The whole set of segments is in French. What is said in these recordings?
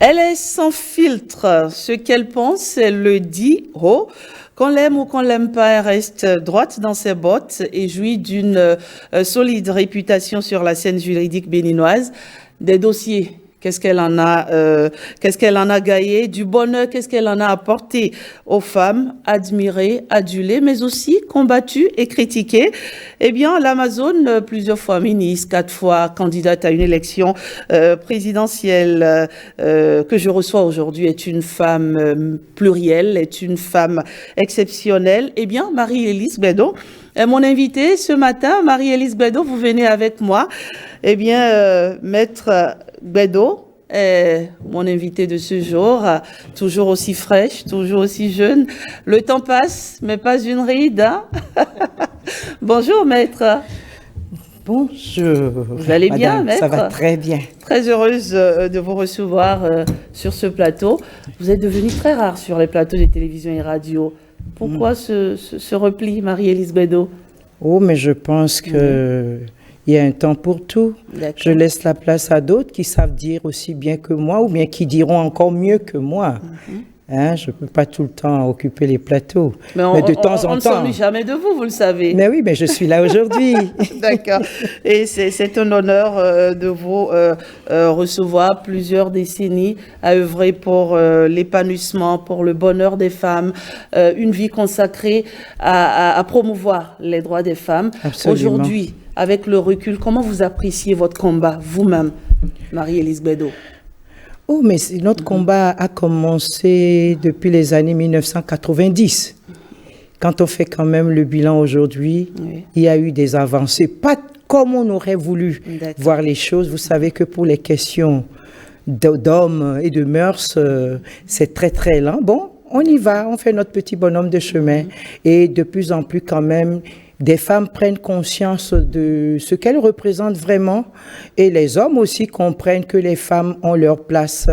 Elle est sans filtre. Ce qu'elle pense, elle le dit haut. Qu'on l'aime ou qu'on l'aime pas, elle reste droite dans ses bottes et jouit d'une solide réputation sur la scène juridique béninoise. Des dossiers, qu'est-ce qu'elle en a gaillé, du bonheur, qu'est-ce qu'elle en a apporté aux femmes, admirées, adulées, mais aussi combattues et critiquées. Eh bien, l'Amazone, plusieurs fois ministre, 4 fois candidate à une élection présidentielle que je reçois aujourd'hui, est une femme plurielle, est une femme exceptionnelle. Eh bien, Marie-Élise Gbedo est mon invitée ce matin. Marie-Élise Gbedo, vous venez avec moi. Eh bien, Maître Gbedo est mon invité de ce jour, toujours aussi fraîche, toujours aussi jeune. Le temps passe, mais pas une ride. Hein? Bonjour, Maître. Bonjour. Vous allez bien, Madame, Maître? Ça va très bien. Très heureuse de vous recevoir sur ce plateau. Vous êtes devenue très rare sur les plateaux de télévision et radio. Pourquoi ce repli, Marie-Élise Gbedo? Oh, mais je pense que il y a un temps pour tout. Je laisse la place à d'autres qui savent dire aussi bien que moi ou bien qui diront encore mieux que moi. Hein, je ne peux pas tout le temps occuper les plateaux. Mais de temps en temps... On ne s'ennuie jamais de vous, vous le savez. Mais oui, mais je suis là aujourd'hui. D'accord. Et c'est un honneur de vous recevoir plusieurs décennies à œuvrer pour l'épanouissement, pour le bonheur des femmes, une vie consacrée à promouvoir les droits des femmes. Absolument. Aujourd'hui, avec le recul, comment vous appréciez votre combat, vous-même, Marie-Élise Gbedo? Oh, mais notre combat a commencé depuis les années 1990. Quand on fait quand même le bilan aujourd'hui, il y a eu des avancées, pas comme on aurait voulu voir les choses. Vous savez que pour les questions d'hommes et de mœurs, c'est très très lent. Bon, on y va, on fait notre petit bonhomme de chemin. Et de plus en plus quand même, des femmes prennent conscience de ce qu'elles représentent vraiment et les hommes aussi comprennent que les femmes ont leur place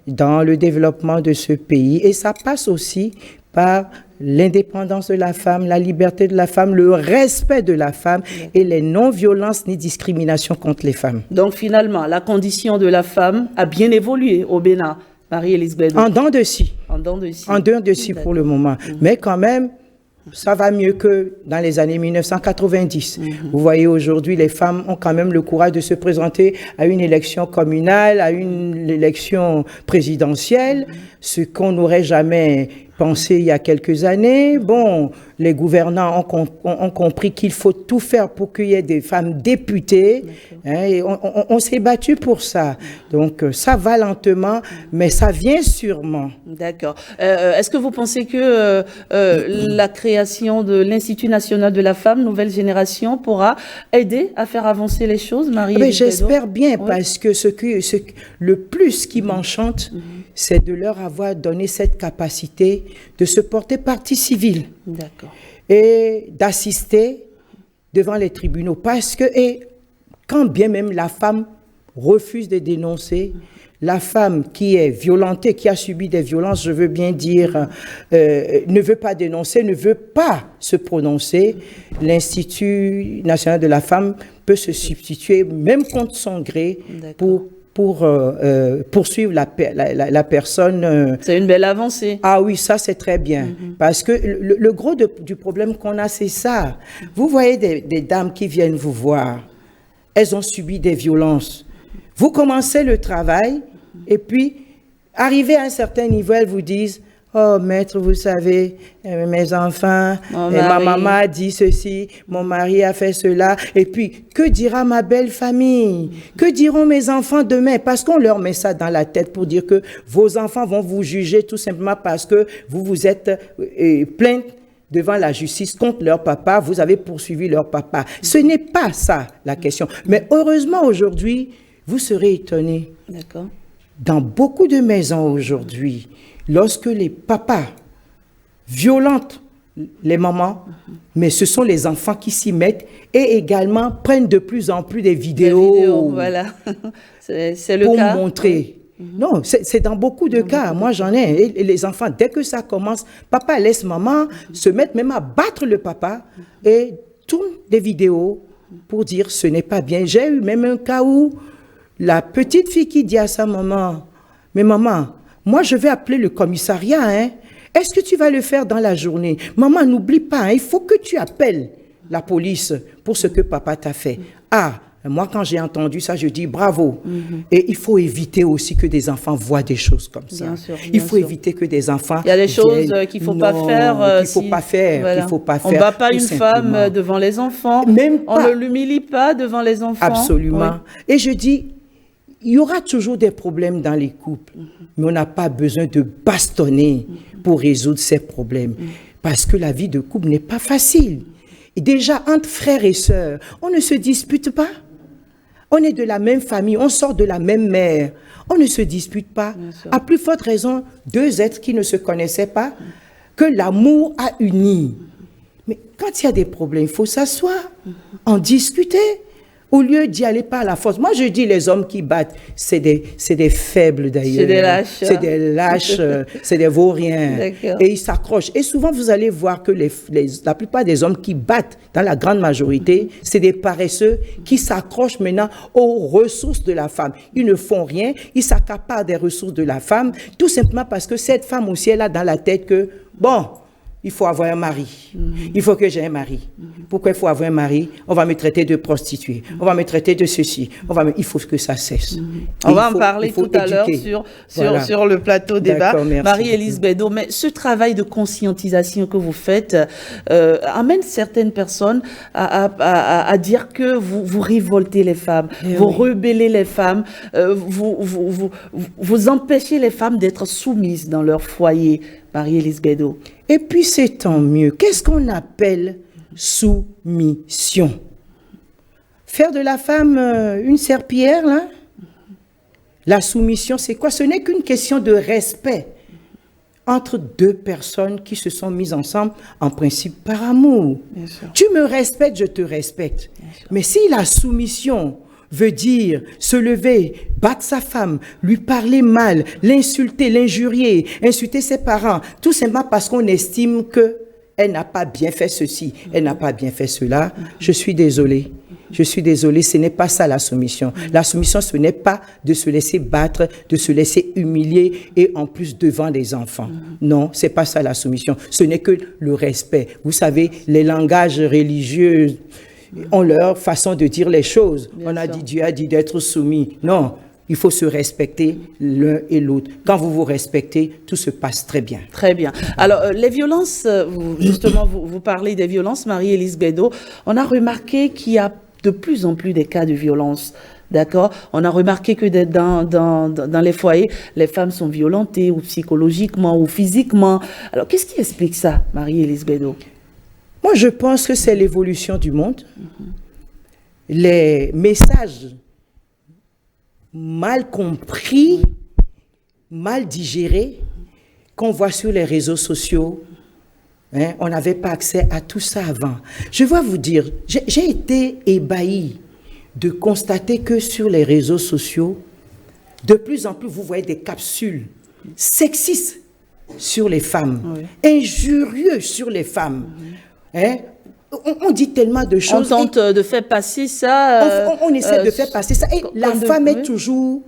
dans le développement de ce pays. Et ça passe aussi par l'indépendance de la femme, la liberté de la femme, le respect de la femme et les non-violences ni discriminations contre les femmes. Donc finalement, la condition de la femme a bien évolué au Bénin, Marie-Élise Gbedo. En dents de scie. En dents de scie. En dents de scie pour le moment. Mais quand même, ça va mieux que dans les années 1990. Vous voyez, aujourd'hui, les femmes ont quand même le courage de se présenter à une élection communale, à une élection présidentielle, ce qu'on n'aurait jamais pensé il y a quelques années. Bon, les gouvernants ont compris qu'il faut tout faire pour qu'il y ait des femmes députées. Et on s'est battu pour ça. Donc, ça va lentement, mais ça vient sûrement. D'accord. Est-ce que vous pensez que la création de l'Institut national de la femme, nouvelle génération, pourra aider à faire avancer les choses, Marie-Élise? J'espère bien, parce que le plus qui m'enchante, c'est de leur avoir donné cette capacité de se porter partie civile et d'assister devant les tribunaux. Parce que, quand bien même la femme refuse de dénoncer, la femme qui est violentée, qui a subi des violences, je veux bien dire, ne veut pas dénoncer, ne veut pas se prononcer, l'Institut national de la femme peut se substituer, même contre son gré, pour poursuivre la personne. C'est une belle avancée. Ah oui, ça c'est très bien. Parce que le gros du problème qu'on a, c'est ça. Vous voyez des dames qui viennent vous voir, elles ont subi des violences. Vous commencez le travail et puis, arrivé à un certain niveau, elles vous disent « Oh, maître, vous savez, mes enfants, ma maman a dit ceci, mon mari a fait cela. Et puis, que dira ma belle famille? Que diront mes enfants demain? » Parce qu'on leur met ça dans la tête pour dire que vos enfants vont vous juger tout simplement parce que vous vous êtes plainte devant la justice contre leur papa, vous avez poursuivi leur papa. Ce n'est pas ça la question. Mais heureusement, aujourd'hui, vous serez étonnés. Dans beaucoup de maisons aujourd'hui, lorsque les papas violentent les mamans, mais ce sont les enfants qui s'y mettent et également prennent de plus en plus des vidéos, voilà. C'est le pour cas. montrer. Non, c'est dans beaucoup de cas. Moi, j'en ai. Et les enfants, dès que ça commence, papa laisse maman se mettre même à battre le papa et tourne des vidéos pour dire ce n'est pas bien. J'ai eu même un cas où la petite fille qui dit à sa maman, Mais maman, moi je vais appeler le commissariat, hein. Est-ce que tu vas le faire dans la journée? Maman, n'oublie pas, hein, il faut que tu appelles la police pour ce que papa t'a fait. Ah, moi quand j'ai entendu ça, je dis bravo. Et il faut éviter aussi que des enfants voient des choses comme ça. Bien sûr, il faut éviter que des enfants... Il y a des choses qu'il ne faut pas faire. Qu'il ne faut pas faire, voilà. qu'il faut pas faire. On ne bat pas une femme devant les enfants. Même pas. On ne l'humilie pas devant les enfants. Absolument. Oui. Et je dis, il y aura toujours des problèmes dans les couples, mais on n'a pas besoin de bastonner pour résoudre ces problèmes. Parce que la vie de couple n'est pas facile. Et déjà, entre frères et sœurs, on ne se dispute pas. On est de la même famille, on sort de la même mère. On ne se dispute pas. À plus forte raison, deux êtres qui ne se connaissaient pas, que l'amour a uni. Mais quand il y a des problèmes, il faut s'asseoir, en discuter, au lieu d'y aller par la force. Moi, je dis les hommes qui battent, c'est des faibles d'ailleurs. C'est des lâches. C'est des lâches, c'est des vauriens. Et ils s'accrochent. Et souvent, vous allez voir que la plupart des hommes qui battent, dans la grande majorité, c'est des paresseux qui s'accrochent maintenant aux ressources de la femme. Ils ne font rien, ils s'accaparent des ressources de la femme, tout simplement parce que cette femme aussi, elle a dans la tête que, bon, il faut avoir un mari. Il faut que j'ai un mari. Pourquoi il faut avoir un mari? On va me traiter de prostituée. On va me traiter de ceci. Il faut que ça cesse. On va en parler tout à l'heure sur le plateau débat. Marie-Élise Bédot, mais ce travail de conscientisation que vous faites amène certaines personnes à dire que vous révoltez les femmes, vous rebellez les femmes, vous empêchez les femmes d'être soumises dans leur foyer. Marie-Élise Bédot. Et puis c'est tant mieux. Qu'est-ce qu'on appelle soumission? Faire de la femme une serpillière, là? La soumission, c'est quoi? Ce n'est qu'une question de respect entre deux personnes qui se sont mises ensemble, en principe par amour. Tu me respectes, je te respecte. Mais si la soumission veut dire se lever, battre sa femme, lui parler mal, l'insulter, l'injurier, insulter ses parents, tout simplement parce qu'on estime qu'elle n'a pas bien fait ceci, elle n'a pas bien fait cela, je suis désolée. Je suis désolée, ce n'est pas ça la soumission. La soumission, ce n'est pas de se laisser battre, de se laisser humilier et en plus devant les enfants. Non, c'est pas ça la soumission. Ce n'est que le respect. Vous savez, les langages religieux ont leur façon de dire les choses. Dieu a dit d'être soumis. Non, il faut se respecter l'un et l'autre. Quand vous vous respectez, tout se passe très bien. Très bien. Alors, les violences, justement, vous parlez des violences, Marie-Élise Bédot. On a remarqué qu'il y a de plus en plus des cas de violence. D'accord? On a remarqué que dans les foyers, les femmes sont violentées ou psychologiquement ou physiquement. Alors, qu'est-ce qui explique ça, Marie-Élise Bédot? Moi, je pense que c'est l'évolution du monde. Les messages mal compris, mal digérés, qu'on voit sur les réseaux sociaux. Hein, on n'avait pas accès à tout ça avant. Je vais vous dire, j'ai été ébahi de constater que sur les réseaux sociaux, de plus en plus, vous voyez des capsules sexistes sur les femmes, injurieux sur les femmes. Hein? On dit tellement de choses. On tente de faire passer ça. On essaie de faire passer ça. Et la femme est toujours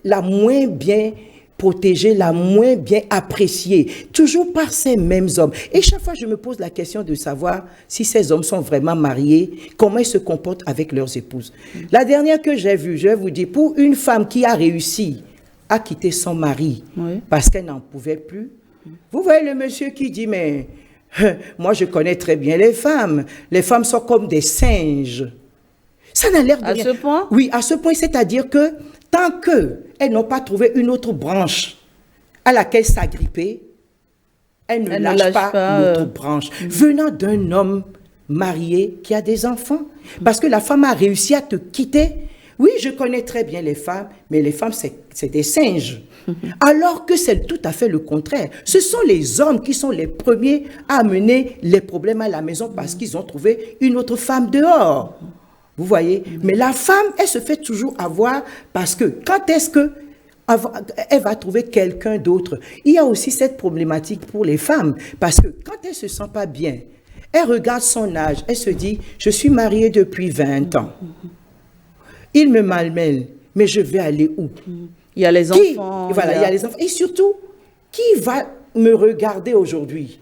la moins bien protégée, la moins bien appréciée, toujours par ces mêmes hommes. Et chaque fois, je me pose la question de savoir si ces hommes sont vraiment mariés, comment ils se comportent avec leurs épouses. La dernière que j'ai vue, je vais vous dire, pour une femme qui a réussi à quitter son mari parce qu'elle n'en pouvait plus, vous voyez le monsieur qui dit, mais moi je connais très bien les femmes sont comme des singes. Ça n'a l'air de rien. À ce point? Oui, à ce point, c'est-à-dire que tant qu'elles n'ont pas trouvé une autre branche à laquelle s'agripper, elles ne lâchent pas l'autre branche. Venant d'un homme marié qui a des enfants. Parce que la femme a réussi à te quitter. Oui, je connais très bien les femmes, mais les femmes, c'est des singes. Alors que c'est tout à fait le contraire. Ce sont les hommes qui sont les premiers à amener les problèmes à la maison parce qu'ils ont trouvé une autre femme dehors. Vous voyez? Mais la femme, elle se fait toujours avoir parce que quand est-ce qu'elle va trouver quelqu'un d'autre? Il y a aussi cette problématique pour les femmes parce que quand elle ne se sent pas bien, elle regarde son âge, elle se dit, je suis mariée depuis 20 ans. Il me malmène, mais je vais aller où? Il y a les enfants. Voilà, il y a les enfants. Et surtout, qui va me regarder aujourd'hui?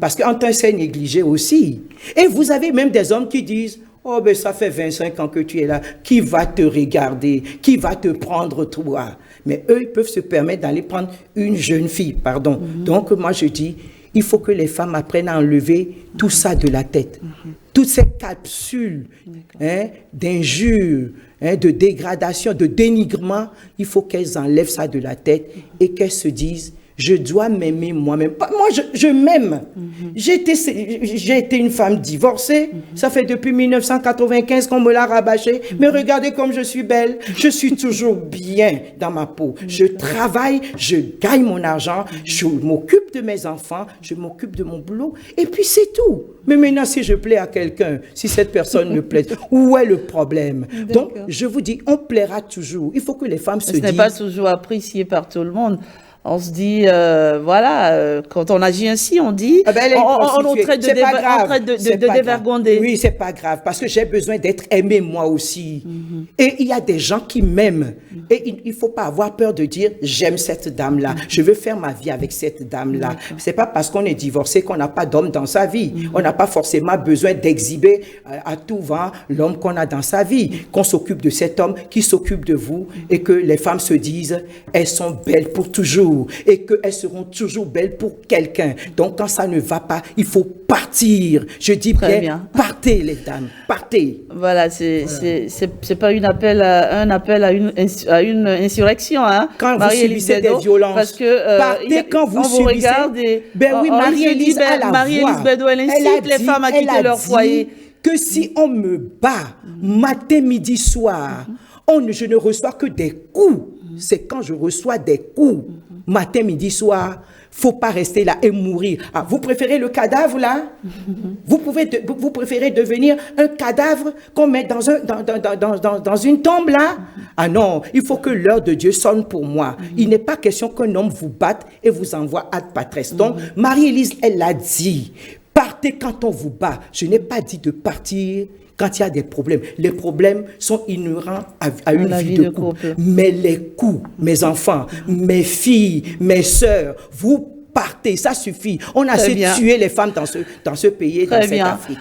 Parce qu'en tant que c'est négligé aussi. Et vous avez même des hommes qui disent, oh ben ça fait 25 ans que tu es là, qui va te regarder? Qui va te prendre toi? Mais eux, ils peuvent se permettre d'aller prendre une jeune fille, pardon. Donc moi je dis, il faut que les femmes apprennent à enlever tout ça de la tête. Toutes ces capsules d'injures, de dégradation, de dénigrement, il faut qu'elles enlèvent ça de la tête et qu'elles se disent, je dois m'aimer moi-même. Moi, je m'aime. J'ai été une femme divorcée. Ça fait depuis 1995 qu'on me l'a rabâché. Mais regardez comme je suis belle. Je suis toujours bien dans ma peau. Je travaille, je gagne mon argent, je m'occupe de mes enfants, je m'occupe de mon boulot. Et puis c'est tout. Mais maintenant, si je plais à quelqu'un, si cette personne me plaît, où est le problème? Donc, je vous dis, on plaira toujours. Il faut que les femmes se disent... Ce n'est pas toujours apprécié par tout le monde. On se dit, quand on agit ainsi, on dit, on traite de dévergonder. Oui, c'est pas grave, parce que j'ai besoin d'être aimé moi aussi. Et il y a des gens qui m'aiment. Et il faut pas avoir peur de dire, j'aime cette dame-là, je veux faire ma vie avec cette dame-là. C'est pas parce qu'on est divorcé qu'on n'a pas d'homme dans sa vie. On n'a pas forcément besoin d'exhiber à tout vent l'homme qu'on a dans sa vie. Qu'on s'occupe de cet homme qui s'occupe de vous et que les femmes se disent, elles sont belles pour toujours. Et qu'elles seront toujours belles pour quelqu'un. Donc, quand ça ne va pas, il faut partir. Je dis bien, partez les dames, partez. Voilà, c'est pas un appel à une insurrection. Hein, quand vous subissez des violences, parce que, partez quand vous subissez. Ben oui, Marie-Élise a la voix. Marie-Élise Bedeau, elle incite les femmes à quitter leur foyer. Que si on me bat, matin, midi, soir, je ne reçois que des coups. C'est quand je reçois des coups. Matin, midi, soir, faut pas rester là et mourir. Ah, vous préférez le cadavre là? Vous préférez devenir un cadavre qu'on met dans une tombe là? Ah non, il faut que l'heure de Dieu sonne pour moi. Il n'est pas question qu'un homme vous batte et vous envoie ad patres. Donc, Marie-Élise, elle l'a dit. Partez quand on vous bat. Je n'ai pas dit de partir quand il y a des problèmes. Les problèmes sont inhérents à une vie de couple. Mais les coups, mes enfants, mes filles, mes sœurs, vous partez, ça suffit. On a assez tué les femmes dans ce pays et dans cette Afrique.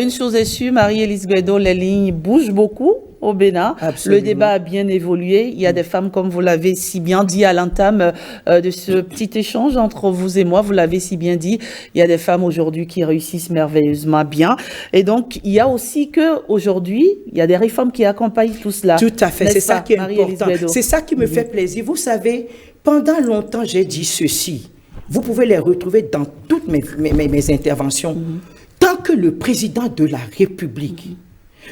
Une chose est sûre, Marie-Élise Guedo, les lignes bougent beaucoup au Bénin. Absolument. Le débat a bien évolué. Il y a des femmes, comme vous l'avez si bien dit à l'entame de ce petit échange entre vous et moi, vous l'avez si bien dit, il y a des femmes aujourd'hui qui réussissent merveilleusement bien. Et donc, il y a aussi qu'aujourd'hui, il y a des réformes qui accompagnent tout cela. Tout à fait, c'est ça qui est important. C'est ça qui me fait plaisir. Vous savez, pendant longtemps, j'ai dit ceci. Vous pouvez les retrouver dans toutes mes interventions. Tant que le président de la République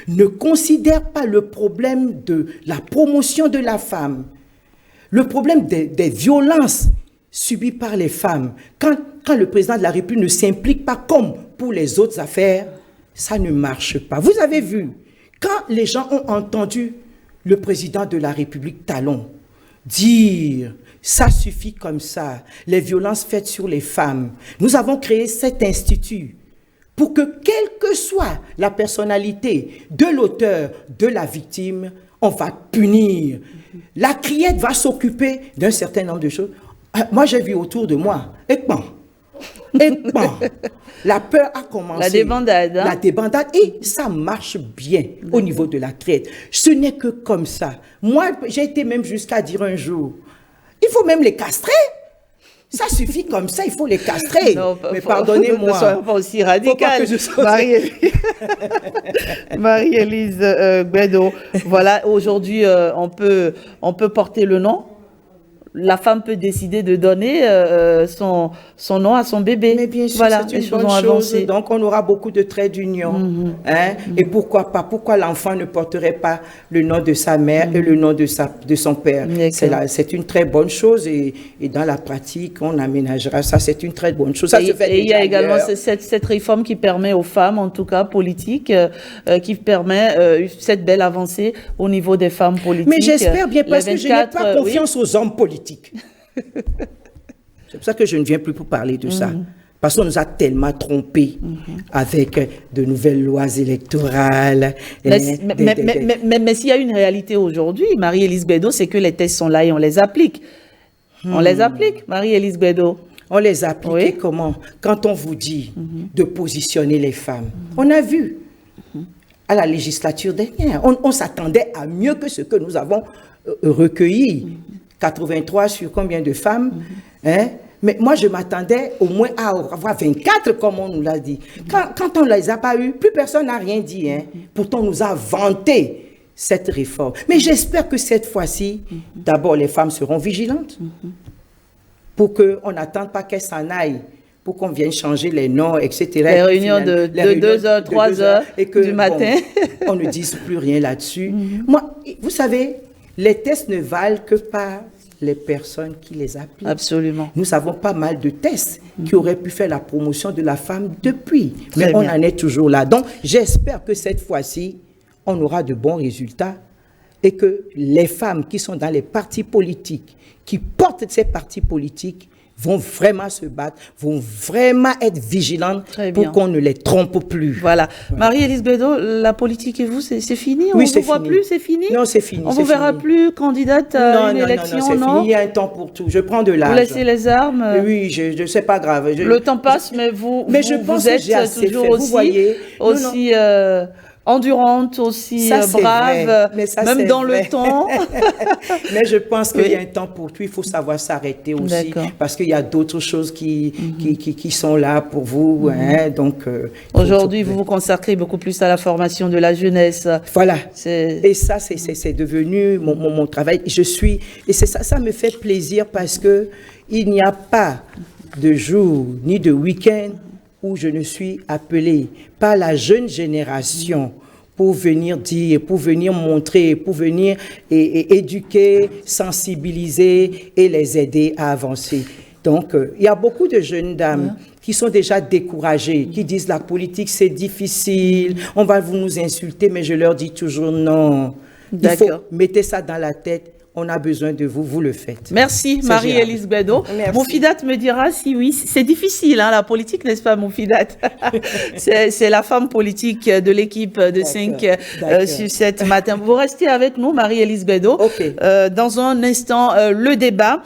ne considère pas le problème de la promotion de la femme, le problème des violences subies par les femmes, quand le président de la République ne s'implique pas comme pour les autres affaires, ça ne marche pas. Vous avez vu, quand les gens ont entendu le président de la République Talon dire « ça suffit comme ça, les violences faites sur les femmes », nous avons créé cet institut pour que, quelle que soit la personnalité de l'auteur, de la victime, on va punir. La criette va s'occuper d'un certain nombre de choses. Moi, j'ai vu autour de moi, et la peur a commencé. La débandade. La débandade, et ça marche bien au niveau de la criette. Ce n'est que comme ça. Moi, j'ai été même jusqu'à dire un jour, il faut même les castrer. Ça suffit comme ça, il faut les castrer. Non, mais pardonnez-moi. Ne soyons pas aussi radical. Marie-Élise Guedo, voilà, aujourd'hui, on peut porter le nom. La femme peut décider de donner son nom à son bébé. Mais bien sûr, voilà, c'est une bonne chose. Donc, on aura beaucoup de traits d'union. Et pourquoi pas? Pourquoi l'enfant ne porterait pas le nom de sa mère et le nom de son père? C'est une très bonne chose. Et dans la pratique, on aménagera ça. C'est une très bonne chose. Ça se fait déjà. Il y a également cette réforme qui permet aux femmes, en tout cas politiques, qui permet cette belle avancée au niveau des femmes politiques. Mais j'espère bien, parce que je n'ai pas confiance aux hommes politiques. C'est pour ça que je ne viens plus pour parler de ça. Parce qu'on nous a tellement trompés avec de nouvelles lois électorales. Mais s'il y a une réalité aujourd'hui, Marie-Élise Bédot, c'est que les tests sont là et on les applique. On les applique, Marie-Élise Bédot. On les applique comment? Quand on vous dit de positionner les femmes. On a vu à la législature dernière, on s'attendait à mieux que ce que nous avons recueilli. 83 sur combien de femmes, hein? Mais moi, je m'attendais au moins à avoir 24, comme on nous l'a dit. Quand on ne les a pas eus, plus personne n'a rien dit. Hein? Pourtant, on nous a vanté cette réforme. Mais j'espère que cette fois-ci, d'abord, les femmes seront vigilantes pour qu'on n'attende pas qu'elles s'en aillent, pour qu'on vienne changer les noms, etc. Les réunions de 2h, 3h du matin. Bon, on ne dise plus rien là-dessus. Moi, vous savez, les tests ne valent que par les personnes qui les appliquent. Absolument. Nous avons pas mal de tests qui auraient pu faire la promotion de la femme depuis. Mais on en est toujours là. Donc, j'espère que cette fois-ci, on aura de bons résultats et que les femmes qui sont dans les partis politiques, qui portent ces partis politiques, vont vraiment se battre, vont vraiment être vigilantes pour qu'on ne les trompe plus. Voilà. Marie-Élise Bédot, la politique et vous, c'est fini? Oui, on ne vous voit plus, c'est fini? Non, c'est fini. On ne vous verra plus candidate à une élection, non? C'est fini, il y a un temps pour tout. Je prends de l'âge. Vous laissez les armes? Oui, je sais pas grave. Le temps passe, mais vous êtes toujours aussi endurante, aussi brave, même dans le temps. Mais je pense qu'il y a un temps pour tout. Il faut savoir s'arrêter aussi, parce qu'il y a d'autres choses qui sont là pour vous. Hein, donc aujourd'hui, vous vous consacrez beaucoup plus à la formation de la jeunesse. Voilà. Et ça, c'est devenu mon travail. Et ça me fait plaisir parce que il n'y a pas de jour ni de week-end où je ne suis appelée par la jeune génération pour venir dire, pour venir montrer, pour venir éduquer, sensibiliser et les aider à avancer. Donc, il y a beaucoup de jeunes dames qui sont déjà découragées, qui disent la politique c'est difficile, on va vous nous insulter, mais je leur dis toujours non. Il faut mettre ça dans la tête. On a besoin de vous, vous le faites. Merci Marie-Élise Bédot. Moufidat me dira si oui, c'est difficile hein, la politique, n'est-ce pas Moufidat? C'est la femme politique de l'équipe de 5 sur 7 matin. Vous restez avec nous Marie-Élise Bédot. Dans un instant, le débat.